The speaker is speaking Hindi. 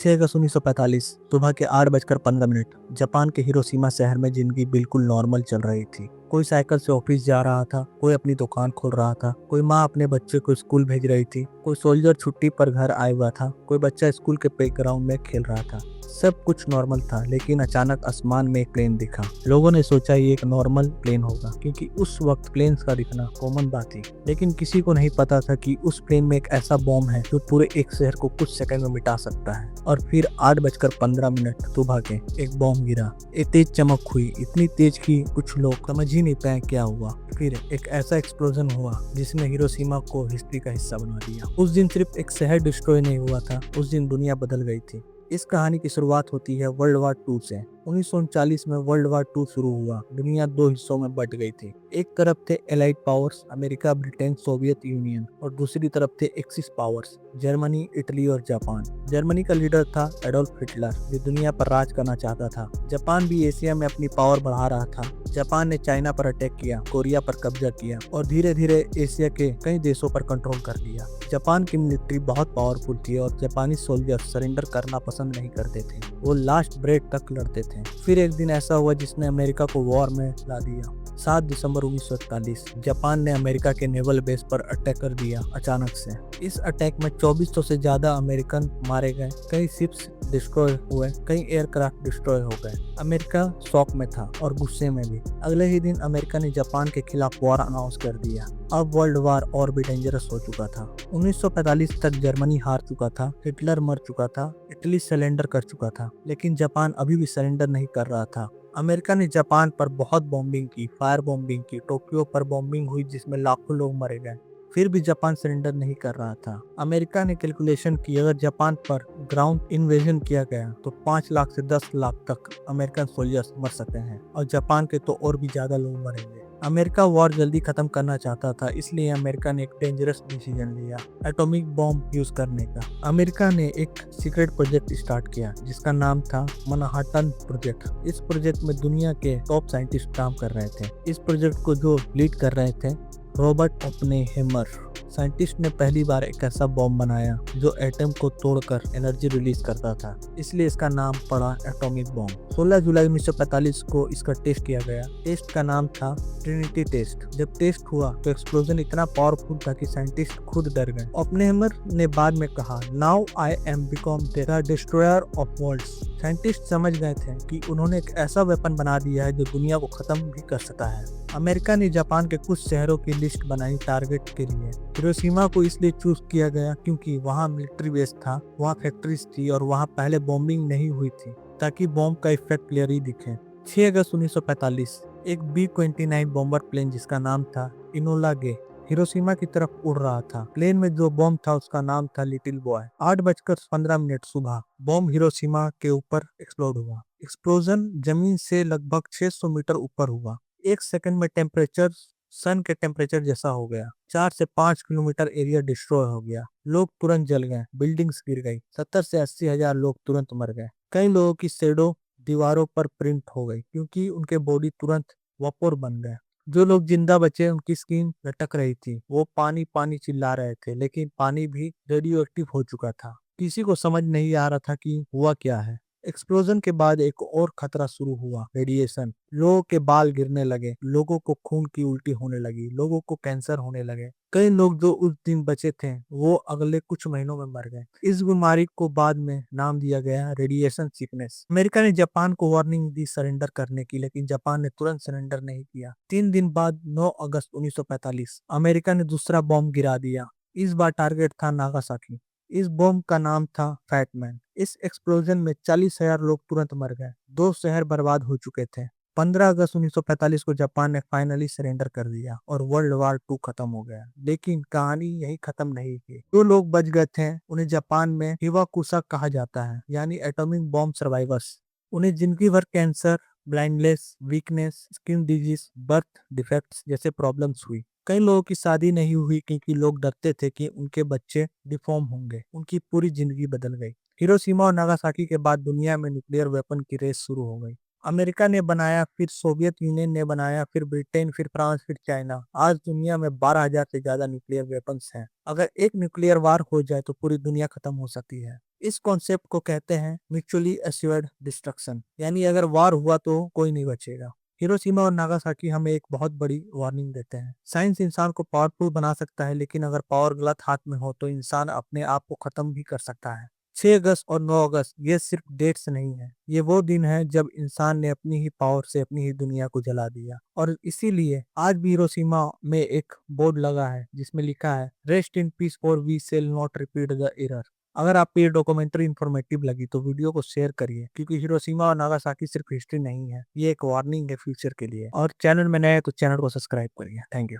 6 अगस्त 1945 सुबह के 8:15 जापान के हिरोशिमा शहर में जिंदगी बिल्कुल नॉर्मल चल रही थी। कोई साइकिल से ऑफिस जा रहा था, कोई अपनी दुकान खोल रहा था, कोई माँ अपने बच्चे को स्कूल भेज रही थी, कोई सोल्जर छुट्टी पर घर आया हुआ था, कोई बच्चा स्कूल के प्लेग्राउंड में खेल रहा था। सब कुछ नॉर्मल था, लेकिन अचानक आसमान में एक प्लेन दिखा। लोगों ने सोचा ये एक नॉर्मल प्लेन होगा, क्योंकि उस वक्त प्लेन्स का दिखना कॉमन बात थी। लेकिन किसी को नहीं पता था कि उस प्लेन में एक ऐसा बॉम्ब है जो पूरे एक शहर को कुछ सेकंड में मिटा सकता है। और फिर 8:15 सुबह के एक बॉम्ब गिरा। एक तेज चमक हुई, इतनी तेज कि कुछ लोग समझ ही नहीं पाए क्या हुआ। फिर एक ऐसा एक्सप्लोजन हुआ जिसने हिरोशिमा को हिस्ट्री का हिस्सा बना दिया। उस दिन सिर्फ एक शहर डिस्ट्रॉय नहीं हुआ था, उस दिन दुनिया बदल गई थी। इस कहानी की शुरुआत होती है वर्ल्ड वार 2 से। 1939 में वर्ल्ड वार 2 शुरू हुआ। दुनिया दो हिस्सों में बट गई थी। एक तरफ थे allied powers America, Britain, Soviet union, और दूसरी तरफ थे एक्सिस पावर्स जर्मनी, इटली और जापान। जर्मनी का लीडर था एडोल्फ हिटलर, जो दुनिया पर राज करना चाहता था। जापान भी एशिया में अपनी पावर बढ़ा रहा था। जापान ने चाइना पर अटैक किया, कोरिया पर कब्जा किया और धीरे धीरे एशिया के कई देशों पर कंट्रोल कर लिया। जापान की मिलिट्री बहुत पावरफुल थी और जापानी सोल्जर सरेंडर करना पसंद नहीं करते थे। वो लास्ट ब्रेथ तक लड़ते थे। फिर एक दिन ऐसा हुआ जिसने अमेरिका को वॉर में ला दिया। 7 दिसंबर 1941 जापान ने अमेरिका के नेवल बेस पर अटैक कर दिया अचानक से। इस अटैक में 2400 से ज्यादा अमेरिकन मारे गए, कई शिप्स डिस्ट्रॉय हुए, कई एयरक्राफ्ट डिस्ट्रॉय हो गए। अमेरिका शॉक में था और गुस्से में भी। अगले ही दिन अमेरिका ने जापान के खिलाफ वॉर अनाउंस कर दिया। अब वर्ल्ड वार और भी डेंजरस हो चुका था। 1945 तक जर्मनी हार चुका था, हिटलर मर चुका था, इटली सरेंडर कर चुका था, लेकिन जापान अभी भी सरेंडर नहीं कर रहा था। अमेरिका ने जापान पर बहुत बॉम्बिंग की, फायर बॉम्बिंग की, टोक्यो पर बॉम्बिंग हुई जिसमें लाखों लोग मारे गए। फिर भी जापान सरेंडर नहीं कर रहा था। अमेरिका ने कैलकुलेशन की, अगर जापान पर ग्राउंड इन्वेजन किया गया तो 5 लाख से 10 लाख तक अमेरिकन सोल्जर्स मर सकते हैं और जापान के तो और भी ज्यादा लोग मरेंगे। अमेरिका वॉर जल्दी खत्म करना चाहता था, इसलिए अमेरिका ने एक डेंजरस डिसीजन लिया, एटॉमिक बॉम्ब यूज करने का। अमेरिका ने एक सीक्रेट प्रोजेक्ट स्टार्ट किया जिसका नाम था मैनहट्टन प्रोजेक्ट। इस प्रोजेक्ट में दुनिया के टॉप साइंटिस्ट काम कर रहे थे। इस प्रोजेक्ट को जो लीड कर रहे थे रॉबर्ट ओपेनहाइमर। साइंटिस्ट ने पहली बार एक ऐसा बॉम्ब बनाया जो एटम को तोड़कर एनर्जी रिलीज करता था, इसलिए इसका नाम पड़ा एटॉमिक बॉम्ब। 16 जुलाई 1945 को इसका टेस्ट किया गया। टेस्ट का नाम था ट्रिनिटी टेस्ट। जब टेस्ट हुआ तो एक्सप्लोजन इतना पावरफुल था कि साइंटिस्ट खुद डर गए। ओपेनहाइमर ने बाद में कहा, now I am become the destroyer of worlds. Scientist समझ गए थे कि उन्होंने एक ऐसा वेपन बना दिया है जो दुनिया को खत्म भी कर सकता है। अमेरिका ने जापान के कुछ शहरों की लिस्ट बनाई टारगेट के लिए। हिरोशिमा को इसलिए चूज किया गया क्योंकि वहाँ मिलिट्री बेस था, वहाँ फैक्ट्रीज थी और वहाँ पहले बॉम्बिंग नहीं हुई थी, ताकि बॉम्ब का इफेक्ट क्लियर ही दिखे। 6 अगस्त 1945 एक B-29 बॉम्बर प्लेन जिसका नाम था इनोला गे हिरोशिमा की तरफ उड़ रहा था। प्लेन में जो बॉम्ब था उसका नाम था लिटिल बॉय। 8:15 सुबह बॉम्ब हिरोशिमा के ऊपर एक्सप्लोड हुआ। एक्सप्लोजन जमीन से लगभग 600 मीटर ऊपर हुआ। एक सेकंड में टेम्परेचर सन के टेम्परेचर जैसा हो गया। 4 से 5 किलोमीटर एरिया डिस्ट्रॉय हो गया। लोग तुरंत जल गए, बिल्डिंग्स गिर गई, 70 से 80 हजार लोग तुरंत मर गए। कई लोगों की शेडो दीवारों पर प्रिंट हो गई क्योंकि उनके बॉडी तुरंत वापोर बन गए। जो लोग जिंदा बचे उनकी स्किन लटक रही थी। वो पानी पानी चिल्ला रहे थे, लेकिन पानी भी रेडियो एक्टिव हो चुका था। किसी को समझ नहीं आ रहा था कि हुआ क्या है। एक्सप्लोजन के बाद एक और खतरा शुरू हुआ, रेडिएशन। लोगों के बाल गिरने लगे, लोगों को खून की उल्टी होने लगी, लोगों को कैंसर होने लगे। कई लोग जो उस दिन बचे थे वो अगले कुछ महीनों में मर गए। इस बीमारी को बाद में नाम दिया गया रेडिएशन सिकनेस। अमेरिका ने जापान को वार्निंग दी सरेंडर करने की, लेकिन जापान ने तुरंत सरेंडर नहीं किया। 3 दिन बाद 9 अगस्त 1945 अमेरिका ने दूसरा बॉम्ब गिरा दिया। इस बार टारगेट था नागासाकी। इस बॉम्ब का नाम था फैटमैन। इस एक्सप्लोजन में 40,000 लोग तुरंत मर गए। 2 शहर बर्बाद हो चुके थे। 15 अगस्त 1945 को जापान ने फाइनली सरेंडर कर दिया और वर्ल्ड वार 2 खत्म हो गया। लेकिन कहानी यही खत्म नहीं थी। जो लोग बच गए थे उन्हें जापान में हिवाकुशा कहा जाता है, यानी एटॉमिक बॉम्ब सर्वाइवर्स। उन्हें जिंदगी भर cancer, blindness, weakness, skin disease, birth defects जैसे प्रॉब्लम्स हुई। कई लोगों की शादी नहीं हुई क्योंकि लोग डरते थे कि उनके बच्चे डिफॉर्म होंगे। उनकी पूरी जिंदगी बदल गई। हिरोशिमा और नागासाकी के बाद दुनिया में न्यूक्लियर वेपन की रेस शुरू हो गई। अमेरिका ने बनाया, फिर सोवियत यूनियन ने बनाया, फिर ब्रिटेन, फिर फ्रांस, फिर चाइना। आज दुनिया में 12,000 से ज्यादा न्यूक्लियर वेपन्स हैं। अगर एक न्यूक्लियर वार हो जाए तो पूरी दुनिया खत्म हो सकती है। इस कॉन्सेप्ट को कहते हैं म्यूचुअली एश्योर्ड डिस्ट्रक्शन, यानी अगर वार हुआ तो कोई नहीं बचेगा। हिरोशिमा और नागासाकी हमें एक बहुत बड़ी वार्निंग देते हैं। साइंस इंसान को पावरफुल बना सकता है, लेकिन अगर पावर गलत हाथ में हो तो इंसान अपने आप को खत्म भी कर सकता है। 6 अगस्त और 9 अगस्त ये सिर्फ डेट्स नहीं है, ये वो दिन है जब इंसान ने अपनी ही पावर से अपनी ही दुनिया को जला दिया। और इसीलिए आज भी हिरोशिमा में एक बोर्ड लगा है जिसमें लिखा है rest in peace for we shall not repeat the error. अगर आपको ये डॉक्यूमेंट्री इन्फॉर्मेटिव लगी तो वीडियो को शेयर करिए, क्योंकि हिरोशिमा और नागासाकी सिर्फ हिस्ट्री नहीं है, ये एक वार्निंग है फ्यूचर के लिए। और चैनल में नए हैं तो चैनल को सब्सक्राइब करिए। Thank you.